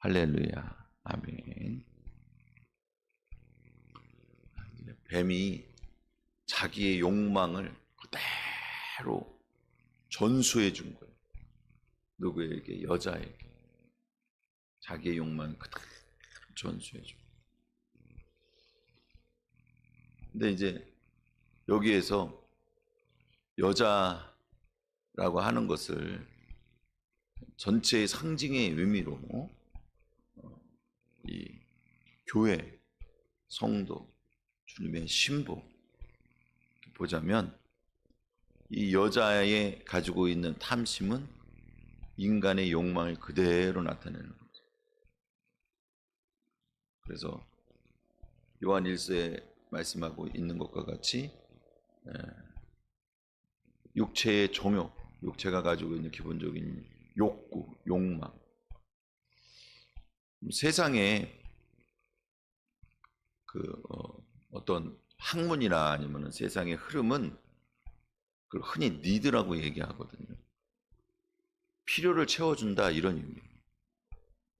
할렐루야. 아멘. 뱀이 자기의 욕망을 그대로 전수해 준 거예요. 누구에게? 여자에게. 자기의 욕망을 그대로 전수해 준 거예요. 근데 이제 여기에서 여자라고 하는 것을 전체의 상징의 의미로 이 교회, 성도, 주님의 신부 보자면 이 여자의 가지고 있는 탐심은 인간의 욕망을 그대로 나타내는 거죠. 그래서 요한 1서에 말씀하고 있는 것과 같이 육체의 정욕, 육체가 가지고 있는 기본적인 욕구, 욕망. 세상에 어떤 학문이나 아니면 세상의 흐름은 그걸 흔히 니드라고 얘기하거든요. 필요를 채워준다 이런 의미.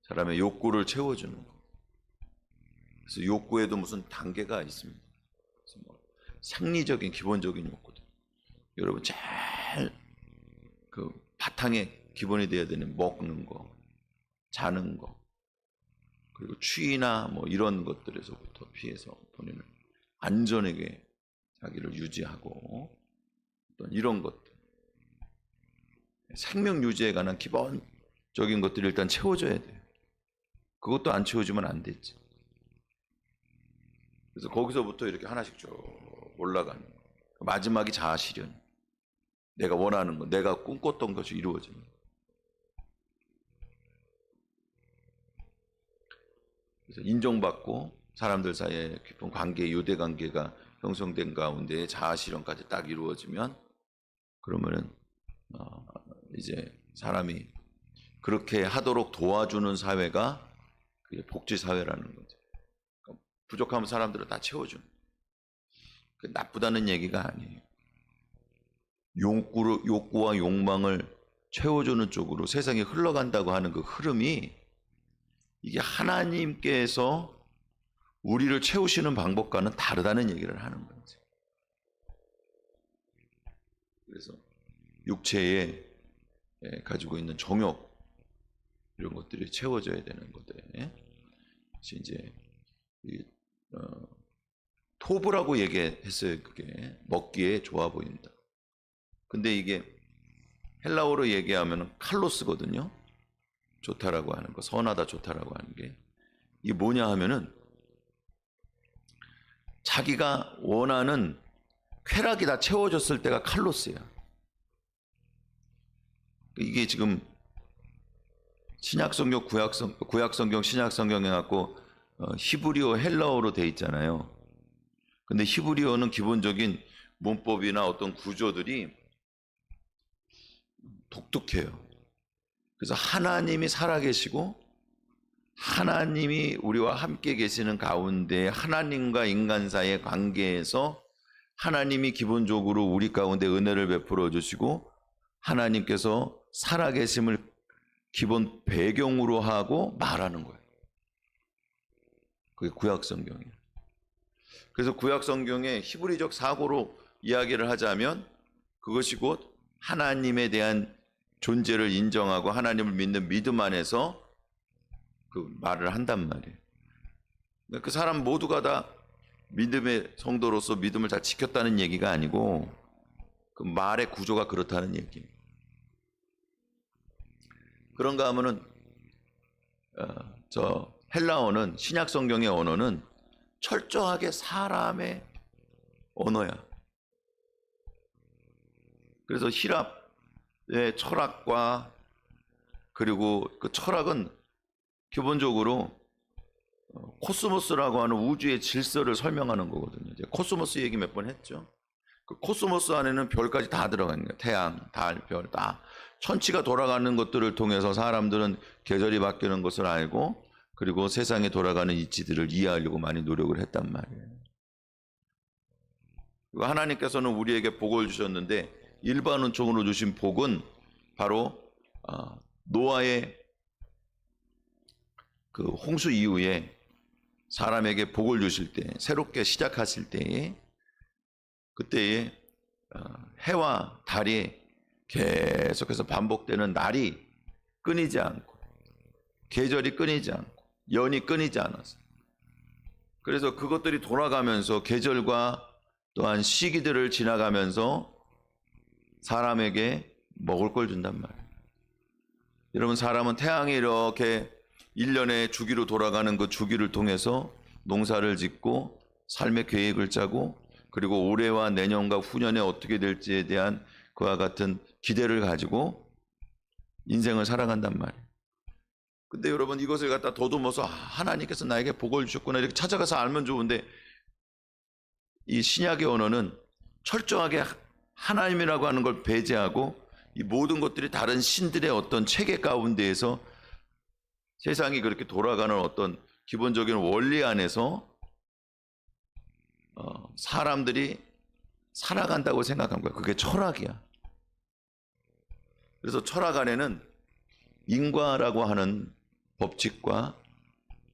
사람의 욕구를 채워주는 거. 그래서 욕구에도 무슨 단계가 있습니다. 그래서 생리적인 기본적인 욕구들. 여러분 제일 바탕에 기본이 되어야 되는 먹는 거, 자는 거, 그리고 추위나 이런 것들에서부터 피해서 본인을 안전하게 자기를 유지하고 어떤 이런 것들, 생명 유지에 관한 기본적인 것들을 일단 채워줘야 돼요. 그것도 안 채워주면 안 되지. 그래서 거기서부터 이렇게 하나씩 쭉 올라가는 거예요. 마지막이 자아실현. 내가 원하는 것, 내가 꿈꿨던 것이 이루어지는 거예요. 그래서 인정받고 사람들 사이에 깊은 관계, 유대 관계가 형성된 가운데 자아실현까지 딱 이루어지면 그러면은 이제 사람이 그렇게 하도록 도와주는 사회가 그게 복지 사회라는 거죠. 그러니까 부족하면 사람들을 다 채워주는. 나쁘다는 얘기가 아니에요. 욕구와 욕망을 채워주는 쪽으로 세상이 흘러간다고 하는 그 흐름이 이게 하나님께서 우리를 채우시는 방법과는 다르다는 얘기를 하는 거죠. 그래서 육체에 가지고 있는 정욕 이런 것들이 채워져야 되는 것들. 이제 토브라고 얘기했어요. 그게 먹기에 좋아 보인다. 근데 이게 헬라어로 얘기하면 칼로스거든요. 좋다라고 하는 거, 선하다, 좋다라고 하는 게 이게 뭐냐 하면은 자기가 원하는 쾌락이 다 채워졌을 때가 칼로스야. 이게 지금 신약성경, 구약성경, 신약성경 해갖고 히브리어, 헬라어로 돼 있잖아요. 근데 히브리어는 기본적인 문법이나 어떤 구조들이 독특해요. 그래서 하나님이 살아계시고 하나님이 우리와 함께 계시는 가운데 하나님과 인간 사이의 관계에서 하나님이 기본적으로 우리 가운데 은혜를 베풀어 주시고 하나님께서 살아계심을 기본 배경으로 하고 말하는 거예요. 그게 구약성경이에요. 그래서 구약성경의 히브리적 사고로 이야기를 하자면 그것이 곧 하나님에 대한 존재를 인정하고 하나님을 믿는 믿음 안에서 그 말을 한단 말이에요. 그 사람 모두가 다 믿음의 성도로서 믿음을 잘 지켰다는 얘기가 아니고 그 말의 구조가 그렇다는 얘기예요. 그런가 하면은 저 헬라어는 신약 성경의 언어는 철저하게 사람의 언어야. 그래서 히랍의 철학과 그리고 그 철학은 기본적으로 코스모스라고 하는 우주의 질서를 설명하는 거거든요. 이제 코스모스 얘기 몇 번 했죠. 그 코스모스 안에는 별까지 다 들어가 있는 거예요. 태양, 달, 별 다. 천치가 돌아가는 것들을 통해서 사람들은 계절이 바뀌는 것을 알고 그리고 세상에 돌아가는 이치들을 이해하려고 많이 노력을 했단 말이에요. 하나님께서는 우리에게 복을 주셨는데 일반적으로 주신 복은 바로 노아의 그 홍수 이후에 사람에게 복을 주실 때, 새롭게 시작하실 때에, 그때에 해와 달이 계속해서 반복되는 날이 끊이지 않고, 계절이 끊이지 않고, 연이 끊이지 않았어요. 그래서 그것들이 돌아가면서 계절과 또한 시기들을 지나가면서 사람에게 먹을 걸 준단 말이에요. 여러분, 사람은 태양이 이렇게 1년의 주기로 돌아가는 그 주기를 통해서 농사를 짓고 삶의 계획을 짜고, 그리고 올해와 내년과 후년에 어떻게 될지에 대한 그와 같은 기대를 가지고 인생을 살아간단 말이에요. 근데 여러분, 이것을 갖다 더듬어서 하나님께서 나에게 복을 주셨구나 이렇게 찾아가서 알면 좋은데, 이 신약의 언어는 철저하게 하나님이라고 하는 걸 배제하고 이 모든 것들이 다른 신들의 어떤 체계 가운데에서 세상이 그렇게 돌아가는 어떤 기본적인 원리 안에서 사람들이 살아간다고 생각한 거야. 그게 철학이야. 그래서 철학 안에는 인과라고 하는 법칙과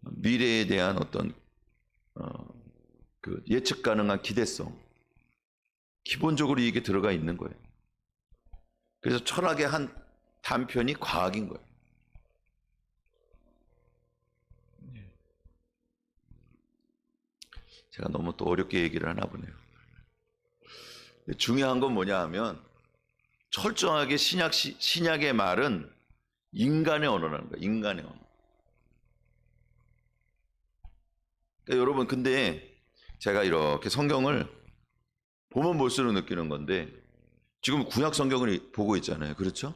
미래에 대한 어떤 그 예측 가능한 기대성, 기본적으로 이게 들어가 있는 거예요. 그래서 철학의 한 단편이 과학인 거예요. 제가 너무 또 어렵게 얘기를 하나 보네요. 중요한 건 뭐냐 하면, 철저하게 신약의 말은 인간의 언어라는 거예요. 인간의 언어. 그러니까 여러분, 근데 제가 이렇게 성경을 보면 볼수록 느끼는 건데, 지금 구약 성경을 보고 있잖아요. 그렇죠?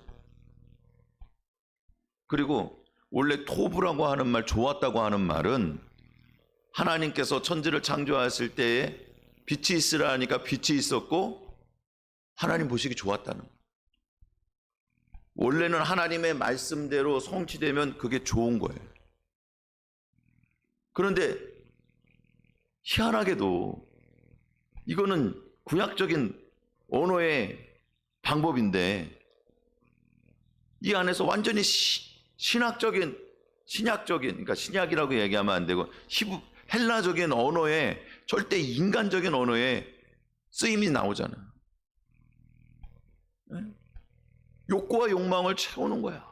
그리고 원래 토부라고 하는 말, 좋았다고 하는 말은 하나님께서 천지를 창조하실 때에 빛이 있으라 하니까 빛이 있었고 하나님 보시기 좋았다는 거예요. 원래는 하나님의 말씀대로 성취되면 그게 좋은 거예요. 그런데 희한하게도 이거는 구약적인 언어의 방법인데, 이 안에서 완전히 신약적인, 그러니까 신약이라고 얘기하면 안 되고 헬라적인 언어에, 절대 인간적인 언어에 쓰임이 나오잖아요. 욕구와 욕망을 채우는 거야.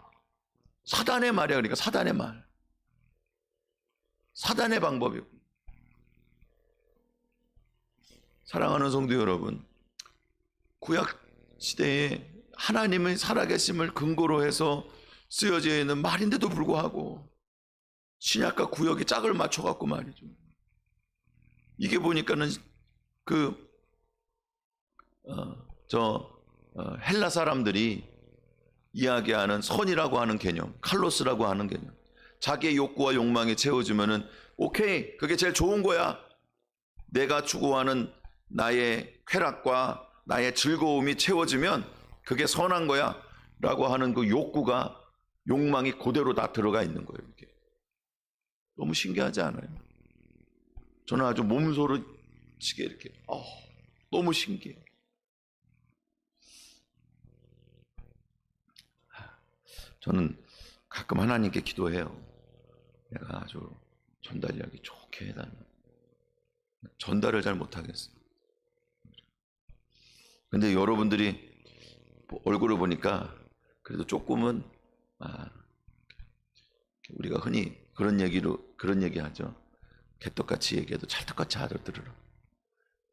사단의 말이야. 그러니까 사단의 말, 사단의 방법이고. 사랑하는 성도 여러분, 구약 시대에 하나님의 살아계심을 근거로 해서 쓰여져 있는 말인데도 불구하고 신약과 구약의 짝을 맞춰갖고 말이죠. 이게 보니까는 헬라 사람들이 이야기하는 선이라고 하는 개념, 칼로스라고 하는 개념, 자기의 욕구와 욕망이 채워지면은 오케이, 그게 제일 좋은 거야. 내가 추구하는 나의 쾌락과 나의 즐거움이 채워지면 그게 선한 거야 라고 하는 그 욕구가, 욕망이 그대로 다 들어가 있는 거예요. 이게 너무 신기하지 않아요? 저는 아주 몸소리치게 이렇게 너무 신기해요. 저는 가끔 하나님께 기도해요. 내가 아주 전달하기 좋게 해달라. 전달을 잘 못하겠어요. 근데 여러분들이 얼굴을 보니까 그래도 조금은, 우리가 흔히 그런 얘기 하죠. 개떡같이 얘기해도 찰떡같이 알아들으라.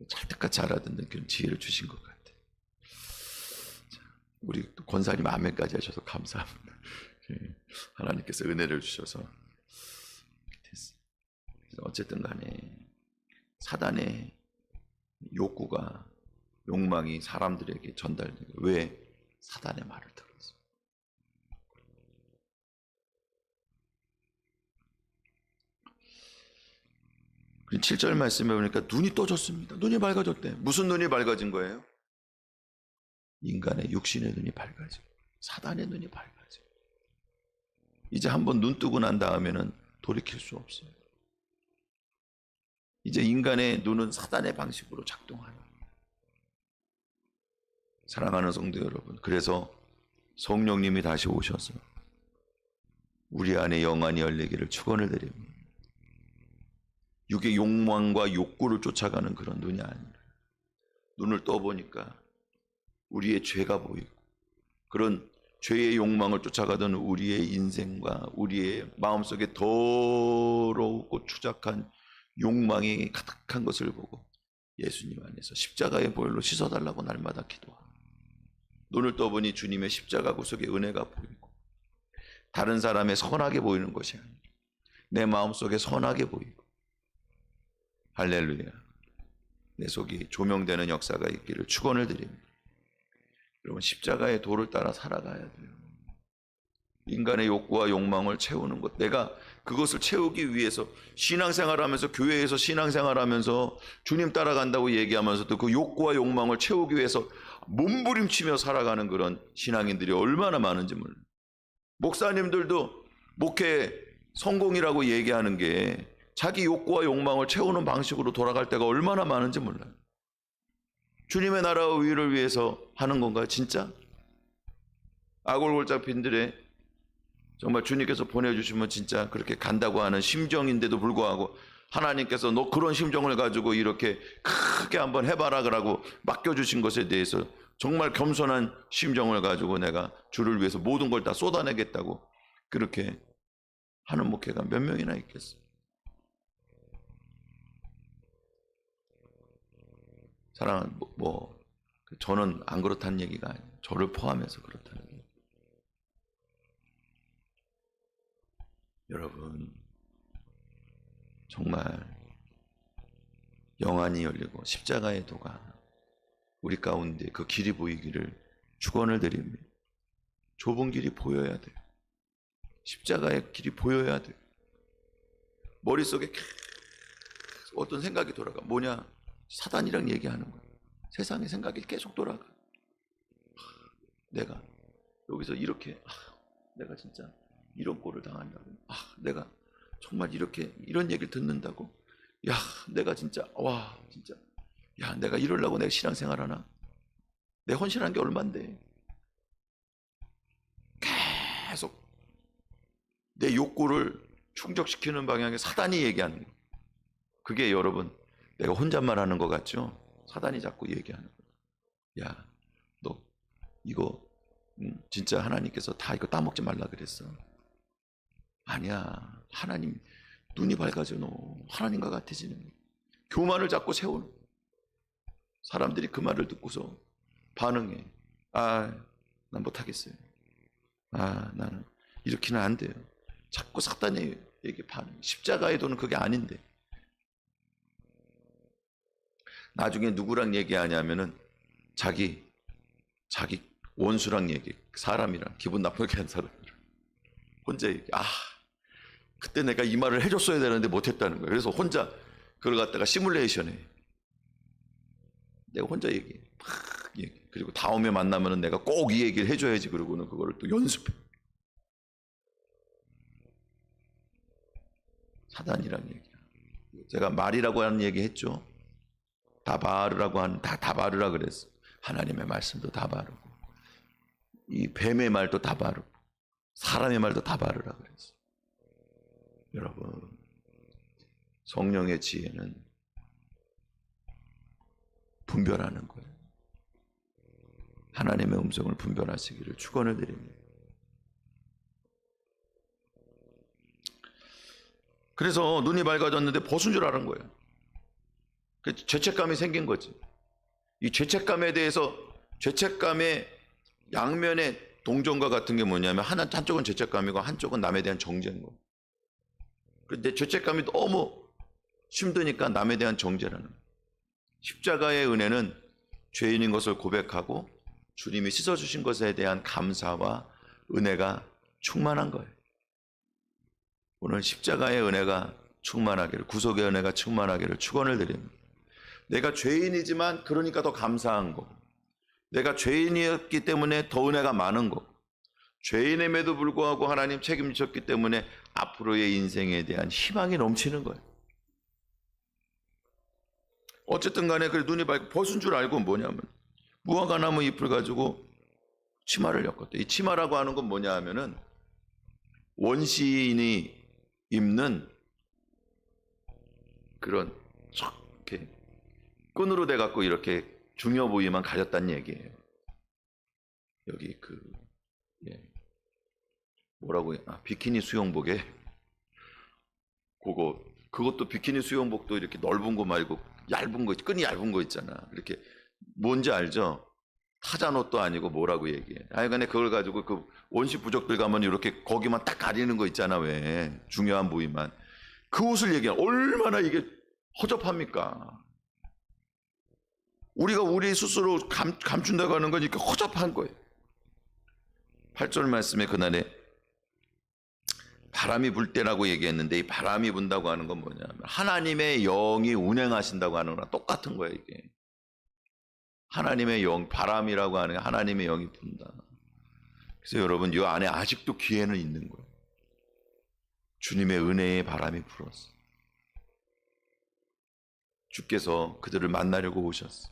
찰떡같이 알아듣는 그런 지혜를 주신 것 같아요. 우리 권사님 아멘까지 하셔서 감사합니다. 하나님께서 은혜를 주셔서 됐어요. 어쨌든 간에 사단의 욕구가, 욕망이 사람들에게 전달되고, 왜? 사단의 말을 들었어. 그리고 7절 말씀에 보니까 눈이 떠졌습니다. 눈이 밝아졌대. 무슨 눈이 밝아진 거예요? 인간의 육신의 눈이 밝아지고 사단의 눈이 밝아지고. 이제 한번 눈 뜨고 난 다음에는 돌이킬 수 없어요. 이제 인간의 눈은 사단의 방식으로 작동하는 거예요. 사랑하는 성도 여러분, 그래서 성령님이 다시 오셔서 우리 안에 영안이 열리기를 축원을 드립니다. 육의 욕망과 욕구를 쫓아가는 그런 눈이 아니라 눈을 떠보니까 우리의 죄가 보이고 그런 죄의 욕망을 쫓아가던 우리의 인생과 우리의 마음속에 더럽고 추잡한 욕망이 가득한 것을 보고 예수님 안에서 십자가의 보혈로 씻어달라고 날마다 기도하고 눈을 떠보니 주님의 십자가 구속의 은혜가 보이고 다른 사람의 선하게 보이는 것이 아니라 내 마음속에 선하게 보이고 할렐루야, 내 속이 조명되는 역사가 있기를 축원을 드립니다. 여러분, 십자가의 도를 따라 살아가야 돼요. 인간의 욕구와 욕망을 채우는 것, 내가 그것을 채우기 위해서 신앙생활하면서, 교회에서 신앙생활하면서 주님 따라간다고 얘기하면서도 그 욕구와 욕망을 채우기 위해서 몸부림치며 살아가는 그런 신앙인들이 얼마나 많은지 몰라요. 목사님들도 목회 성공이라고 얘기하는 게 자기 욕구와 욕망을 채우는 방식으로 돌아갈 때가 얼마나 많은지 몰라요. 주님의 나라와 의를 위해서 하는 건가요? 진짜? 아골골짝 빈들에 정말 주님께서 보내주시면 진짜 그렇게 간다고 하는 심정인데도 불구하고 하나님께서 너 그런 심정을 가지고 이렇게 크게 한번 해봐라 그러고 맡겨주신 것에 대해서 정말 겸손한 심정을 가지고 내가 주를 위해서 모든 걸 다 쏟아내겠다고 그렇게 하는 목회가 몇 명이나 있겠어요? 사랑하는 저는 안 그렇다는 얘기가 아니에요. 저를 포함해서 그렇다는 얘기예요. 여러분, 정말 영안이 열리고 십자가의 도가 우리 가운데 그 길이 보이기를 축원을 드립니다. 좁은 길이 보여야 돼요. 십자가의 길이 보여야 돼요. 머릿속에 어떤 생각이 돌아가. 뭐냐? 사단이랑 얘기하는 거예요. 세상의 생각이 계속 돌아가. 내가 여기서 이렇게 내가 진짜 이런 꼴을 당한다고. 내가 정말 이렇게 이런 얘기를 듣는다고. 야, 내가 진짜 진짜 야, 내가 이러려고 내가 신앙생활하나? 내 헌신한 게 얼만데. 계속 내 욕구를 충족시키는 방향에 사단이 얘기하는 거예요. 그게 여러분 내가 혼잣말 하는 것 같죠? 사단이 자꾸 얘기하는 거예요. 야, 너 이거 진짜 하나님께서 다 이거 따먹지 말라 그랬어. 아니야. 하나님 눈이 밝아져. 너 하나님과 같아지는 교만을 자꾸 세우는 사람들이 그 말을 듣고서 반응해. 난 못하겠어요. 나는 이렇게는 안 돼요. 자꾸 사단의 얘기 반응. 십자가의 도는 그게 아닌데. 나중에 누구랑 얘기하냐면은 자기 원수랑 얘기, 사람이랑 기분 나쁘게 한 사람이랑 혼자 얘기. 그때 내가 이 말을 해줬어야 되는데 못했다는 거예요. 그래서 혼자 그걸 갖다가 시뮬레이션해. 내가 혼자 얘기해. 막 얘기. 그리고 다음에 만나면은 내가 꼭 이 얘기를 해줘야지. 그러고는 그거를 또 연습해. 사단이란 얘기야. 제가 말이라고 하는 얘기 했죠. 다바르라고 하는 다바르라 그랬어. 하나님의 말씀도 다바르고 이 뱀의 말도 다바르고 사람의 말도 다바르라 그랬어. 여러분, 성령의 지혜는 분별하는 거예요. 하나님의 음성을 분별하시기를 축원을 드립니다. 그래서 눈이 밝아졌는데 벗은 줄 아는 거예요. 죄책감이 생긴 거지. 이 죄책감에 대해서 죄책감의 양면의 동전과 같은 게 뭐냐면 한쪽은 죄책감이고 한쪽은 남에 대한 정죄인 거. 그런데 죄책감이 너무 힘드니까 남에 대한 정죄라는 거예요. 십자가의 은혜는 죄인인 것을 고백하고 주님이 씻어주신 것에 대한 감사와 은혜가 충만한 거예요. 오늘 십자가의 은혜가 충만하기를, 구속의 은혜가 충만하기를 축원을 드립니다. 내가 죄인이지만 그러니까 더 감사한 거, 내가 죄인이었기 때문에 더 은혜가 많은 거, 죄인임에도 불구하고 하나님 책임지셨기 때문에 앞으로의 인생에 대한 희망이 넘치는 거예요. 어쨌든 간에 그래 눈이 밝고 벗은 줄 알고 뭐냐면 무화과나무 잎을 가지고 치마를 엮었대. 이 치마라고 하는 건 뭐냐 하면은 원시인이 입는 그런 이렇게 끈으로 돼 갖고 이렇게 중요 부위만 가렸다는 얘기예요. 여기 예, 뭐라고 비키니 수영복에 그것도 비키니 수영복도 이렇게 넓은 거 말고 얇은 거, 끈이 얇은 거 있잖아. 이렇게 뭔지 알죠? 타잔 옷도 아니고 뭐라고 얘기해. 하여간에 그걸 가지고 그 원시 부족들 가면 이렇게 거기만 딱 가리는 거 있잖아. 왜 중요한 부위만. 그 옷을 얘기해. 얼마나 이게 허접합니까? 우리가 우리 스스로 감춘다고 하는 건 이렇게 허접한 거예요. 8절 말씀에 그날에 바람이 불 때라고 얘기했는데, 이 바람이 분다고 하는 건 뭐냐면 하나님의 영이 운행하신다고 하는 거랑 똑같은 거예요. 이게 하나님의 영, 바람이라고 하는 게 하나님의 영이 분다. 그래서 여러분, 이 안에 아직도 기회는 있는 거예요. 주님의 은혜의 바람이 불었어. 주께서 그들을 만나려고 오셨어.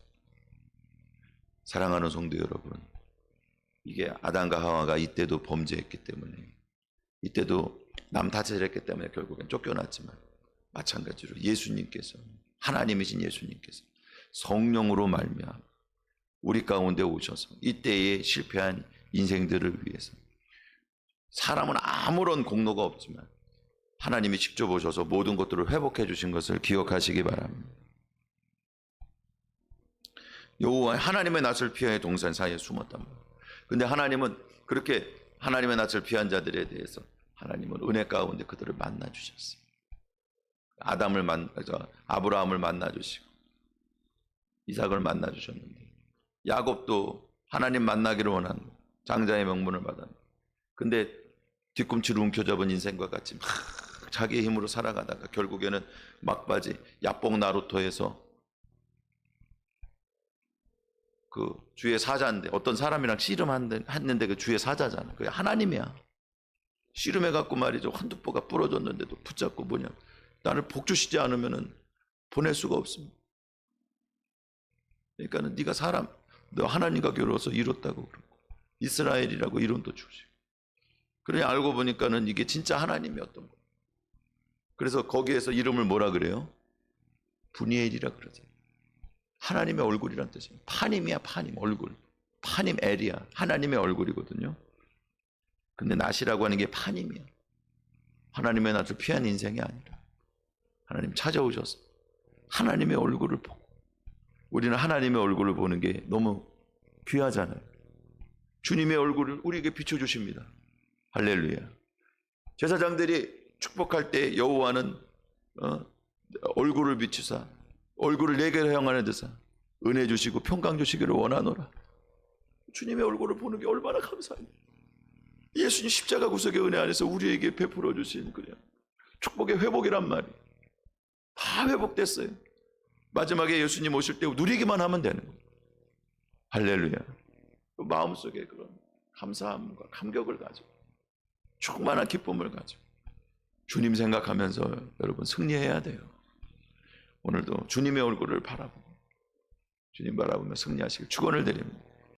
사랑하는 성도 여러분, 이게 아담과 하와가 이때도 범죄했기 때문에, 이때도 남 탓을 때문에 결국엔 쫓겨났지만, 마찬가지로 예수님께서, 하나님이신 예수님께서 성령으로 말미암아 우리 가운데 오셔서 이때에 실패한 인생들을 위해서, 사람은 아무런 공로가 없지만 하나님이 직접 오셔서 모든 것들을 회복해 주신 것을 기억하시기 바랍니다. 여호와 하나님의 낯을 피하여 동산 사이에 숨었단 말이에요. 근데 하나님은 그렇게 하나님의 낯을 피한 자들에 대해서 하나님은 은혜 가운데 그들을 만나 주셨어요. 아브라함을 만나 주시고 이삭을 만나 주셨는데, 야곱도 하나님 만나기를 원한 장자의 명분을 받았는데, 근데 뒤꿈치를 움켜잡은 인생과 같이 막 자기의 힘으로 살아가다가 결국에는 막바지 야뽕 나루토에서 그 주의 사자인데, 어떤 사람이랑 씨름했는데 그 주의 사자잖아. 그게 하나님이야. 씨름해갖고 말이죠, 한두 뽀가 부러졌는데도 붙잡고 뭐냐, 나를 복주시지 않으면은 보낼 수가 없습니다. 그러니까는 네가 너 하나님과 겨루어서 이뤘다고 그러고 이스라엘이라고 이름도 주시고, 그러니 알고 보니까는 이게 진짜 하나님이었던 거예요. 그래서 거기에서 이름을 뭐라 그래요? 분이엘이라 그러잖아요. 하나님의 얼굴이란 뜻이에요. 파님이야, 파님, 얼굴. 파님 엘이야, 하나님의 얼굴이거든요. 근데 낫이라고 하는 게 파님이야. 하나님의 낫을 피한 인생이 아니라 하나님 찾아오셔서 하나님의 얼굴을 보고, 우리는 하나님의 얼굴을 보는 게 너무 귀하잖아요. 주님의 얼굴을 우리에게 비춰주십니다. 할렐루야. 제사장들이 축복할 때 여호와는 얼굴을 비추사 얼굴을 내게 향하는 데서 은혜 주시고 평강 주시기를 원하노라. 주님의 얼굴을 보는 게 얼마나 감사해요. 예수님 십자가 구속의 은혜 안에서 우리에게 베풀어 주신 그냥 축복의 회복이란 말이 다 회복됐어요. 마지막에 예수님 오실 때 누리기만 하면 되는 거예요. 할렐루야. 그 마음속에 그런 감사함과 감격을 가지고 충만한 기쁨을 가지고 주님 생각하면서 여러분 승리해야 돼요. 오늘도 주님의 얼굴을 바라보고 주님 바라보며 승리하시길 축원을 드립니다.